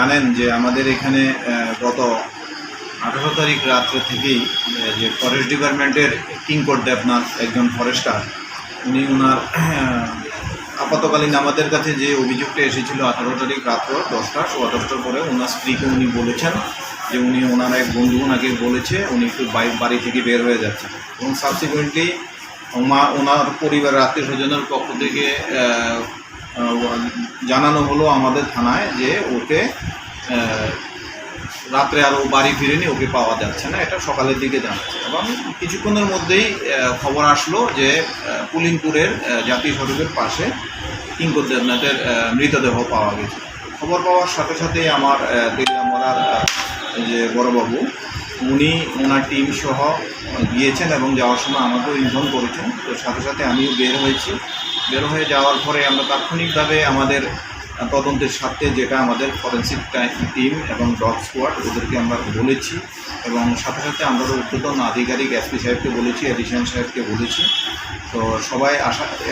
জানেন যে আমাদের এখানে গত 18 তারিখ রাত্রে থেকেই যে ফরেস্ট ডিপার্টমেন্টের কিঙ্কর দেবনাথ একজন ফরেস্টার উনি ওনার আপাতকালীন আমাদের কাছে যে অভিযোগটা এসেছিল 18 তারিখ রাত্র 10টার পরে ওনার স্ত্রীকে উনি বলেছেন যে উনি ওনার এক বন্ধু ওনাকে বলেছে উনি একটু বাড়ি থেকে বের হয়ে যাচ্ছেন এবং সাবসিকুয়েন্টলি ওনার পরিবার আত্মীয় স্বজনের পক্ষ থেকে জানানো হলো আমাদের থানায় যে ওকে রাত্রে আর ও বাড়ি ফিরেনি, ওকে পাওয়া যাচ্ছে না, এটা সকালের দিকে জানাচ্ছে এবং কিছুক্ষণের মধ্যেই খবর আসলো যে পুলিনপুরের জাতীয় সড়কের পাশে কিঙ্কর দেবনাথের মৃতদেহ পাওয়া গেছে। খবর পাওয়ার সাথে সাথে আমার তেলিয়ামরার যে বড়বাবু উনি ওনার টিম সহ গিয়েছেন এবং যাওয়ার সময় আমাকেও ইনফর্ম করেছেন। তো সাথে সাথে আমিও বের হয়েছি। বের হয়ে যাওয়ার পরে আমরা তাৎক্ষণিকভাবে আমাদের তদন্তের স্বার্থে যেটা আমাদের ফরেন্সিক টিম এবং ডগ স্কোয়াড ওদেরকে আমরা বলেছি এবং সাথে সাথে আমরা ঊর্ধ্বতন আধিকারিক এসপি সাহেবকে বলেছি, এডিশনাল সাহেবকে বলেছি। তো সবাই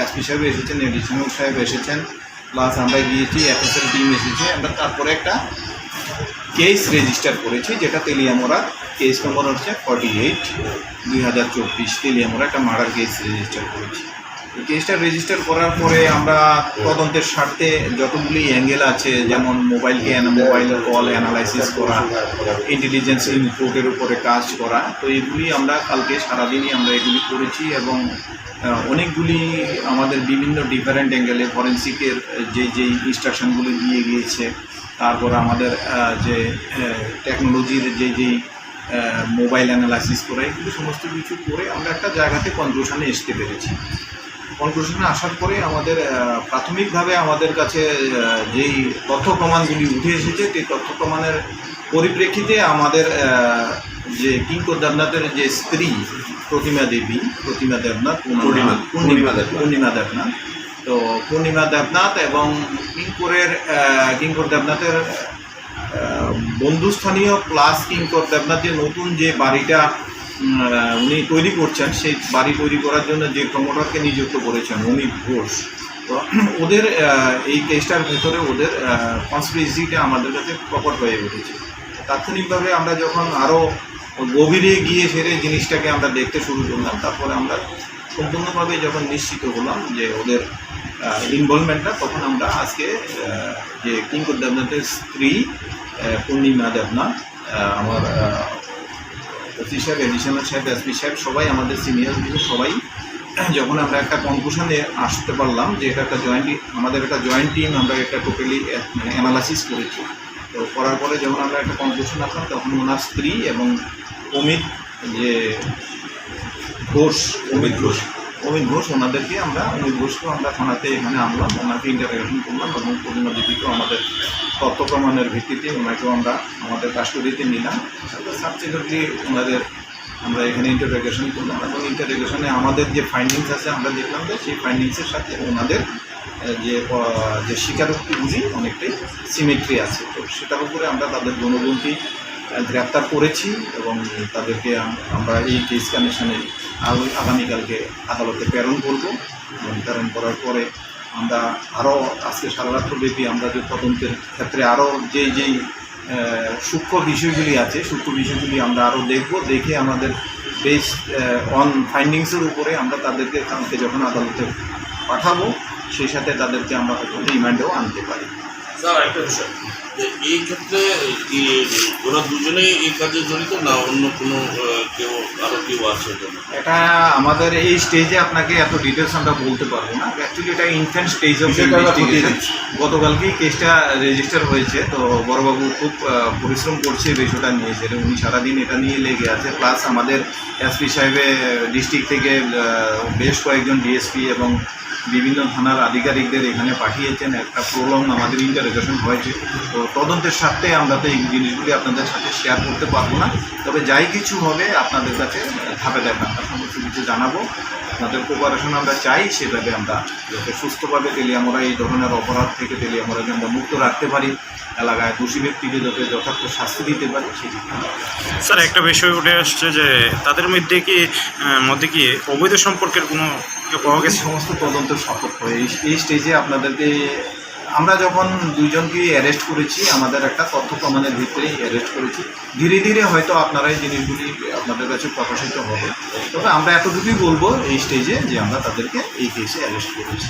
এসপি সাহেব এসেছেন, এডিশনাল সাহেব এসেছেন, প্লাস আমরা গিয়েছি, এফএসএল টিম এসেছে। আমরা তারপরে একটা কেস রেজিস্টার করেছি যেটা তেলিয়ামরা কেস নম্বর হচ্ছে 48/2024 তেলিয়ামরা একটা মার্ডার কেস রেজিস্টার করেছি। এই কেসটা রেজিস্টার করার পরে আমরা তদন্তের স্বার্থে যতগুলি অ্যাঙ্গেল আছে, যেমন মোবাইল কল অ্যানালাইসিস করা, ইন্টেলিজেন্স ইনপুটের উপরে কাজ করা, তো এগুলি আমরা কালকে সারাদিনই আমরা এগুলি করেছি এবং অনেকগুলি আমাদের বিভিন্ন ডিফারেন্ট অ্যাঙ্গেলে ফরেন্সিকের যেই ইনস্ট্রাকশনগুলি দিয়ে গিয়েছে, তারপর আমাদের যে টেকনোলজির যেই মোবাইল অ্যানালাইসিস করা, এগুলি সমস্ত কিছু করে আমরা একটা জায়গাতে কনক্লুশনে আসতে পেরেছি। কনক্লুশনে আসার পরে আমাদের প্রাথমিকভাবে আমাদের কাছে যেই তথ্য প্রমাণগুলি উঠে এসেছে সেই তথ্য প্রমাণের পরিপ্রেক্ষিতে আমাদের যে কিঙ্কর দেবনাথের যে স্ত্রী পূর্ণিমা দেবনাথ, তো পূর্ণিমা দেবনাথ এবং কিঙ্কর দেবনাথের বন্ধুস্থানীয় প্লাস কিঙ্কর দেবনাথ যে নতুন যে বাড়িটা উনি তৈরি করছেন, সেই বাড়ি তৈরি করার জন্য যে প্রমোটারকে নিযুক্ত করেছেন অমিত ঘোষ, তো ওদের এই কেসটার ভেতরে ওদের কনস্পিরেসিটা আমাদের কাছে প্রকট হয়ে উঠেছে। তাৎক্ষণিকভাবে আমরা যখন আরও গভীরে গিয়ে সেরে জিনিসটাকে আমরা দেখতে শুরু করলাম, তারপরে আমরা সম্পূর্ণভাবে যখন নিশ্চিত হলাম যে ওদের ইনভলভমেন্টটা, তখন আমরা আজকে যে কিঙ্কর দেবনাথের স্ত্রী পূর্ণিমা দেবনাথ, আমার ওসি সাহেব, এডিশনাল সাহেব, এসপি সাহেব, সবাই আমাদের সিনিয়র সবাই যখন আমরা একটা কনক্লুশনে আসতে পারলাম যে এটা একটা আমাদের একটা জয়েন্ট টিম, আমরা একটা টোটালি অ্যানালাইসিস করেছি। তো করার পরে যখন আমরা একটা কনক্লুশন আসলাম, তখন ওনার স্ত্রী এবং অমিত ঘোষ ওনাদেরকে অমিত ঘোষকেও আমরা থানাতে এখানে আনলাম, ওনাকে ইন্টারোগেশন করলাম এবং পূর্ণিমা দেবীকেও আমাদের তথ্য প্রমাণের ভিত্তিতে ওনাকেও আমরা আমাদের কাস্টডিতে নিলাম। সাবসিকুয়েন্টলি আমরা এখানে ইন্টারোগেশন করলাম এবং ইন্টারোগেশনে আমাদের যে ফাইন্ডিংস আছে আমরা দেখলাম যে সেই ফাইন্ডিংসের সাথে ওনাদের যে স্বীকারোক্তিগুলি অনেকটাই সিমেট্রি আছে। তো সেটার উপরে আমরা তাদের জনগণকে গ্রেপ্তার করেছি এবং তাদেরকে আমরা এই কেস কানেকশানে আগামীকালকে আদালতে প্রেরণ করব এবং প্রেরণ করার পরে আমরা আরও আজকে সারারাত্রব্যাপী আমরা যে তদন্তের ক্ষেত্রে আরও যেই সূক্ষ্ম বিষয়গুলি আছে, সূক্ষ্ম বিষয়গুলি আমরা আরও দেখে আমাদের বেস্ট অন ফাইন্ডিংসের উপরে আমরা তাদেরকে কালকে যখন আদালতে পাঠাবো, সেই সাথে তাদেরকে আমরা হয়তো রিমান্ডেও আনতে পারি। স্যার, একটা বিষয় যে এই ক্ষেত্রে ওরা দুজনেই এই কাজে জড়িত না অন্য কোনো কেউ আছে? এটা আমাদের এই স্টেজে আপনাকে এত ডিটেলস আমরা বলতে পারবো না। অ্যাকচুয়ালি এটা ইনফ্যান্ট স্টেজ অফ ইনভেস্টিগেশন। গতকালকেই কেসটা রেজিস্টার হয়েছে। তো বড়বাবু খুব পরিশ্রম করছে বিষয়টা নিয়ে, যেটা উনি সারাদিন এটা নিয়ে লেগে আছে। প্লাস আমাদের এসপি সাহেবের ডিস্ট্রিক্ট থেকে বেশ কয়েকজন ডিএসপি এবং বিভিন্ন থানার আধিকারিকদের এখানে পাঠিয়েছেন। একটা প্রলং আমাদের ইন্টারোগেশন হয়েছে। তো তদন্তের স্বার্থে আমরা তো এই জিনিসগুলি আপনাদের সাথে শেয়ার করতে পারবো না, তবে যাই কিছু হবে আপনাদের কাছে ধাপে ধাপে আমরা সমস্ত কিছু জানাবো। আপনাদের কোপারেশন আমরা চাই, সেভাবে আমরা যাতে সুস্থভাবে তেলিয়ামরা এই ধরনের অপরাধ থেকে তেলিয়ামরাকে আমরা মুক্ত রাখতে পারি, এলাকায় দোষী ব্যক্তিকে যাতে যথার্থ শাস্তি দিতে পারি সেটি। স্যার, একটা বিষয় উঠে আসছে যে তাদের মধ্যে কি অবৈধ সম্পর্কের কোনো পাওয়া গেছে? সমস্ত তদন্তের সতর্ক এই স্টেজে আপনাদেরকে আমরা যখন দুইজনকেই অ্যারেস্ট করেছি আমাদের একটা তথ্য প্রমাণের ভিতরেই অ্যারেস্ট করেছি। ধীরে ধীরে হয়তো আপনারা এই জিনিসগুলি আপনাদের কাছে প্রকাশিত হবে, তবে আমরা এতটুকুই বলবো এই স্টেজে যে আমরা তাদেরকে এই কেসে অ্যারেস্ট করেছি।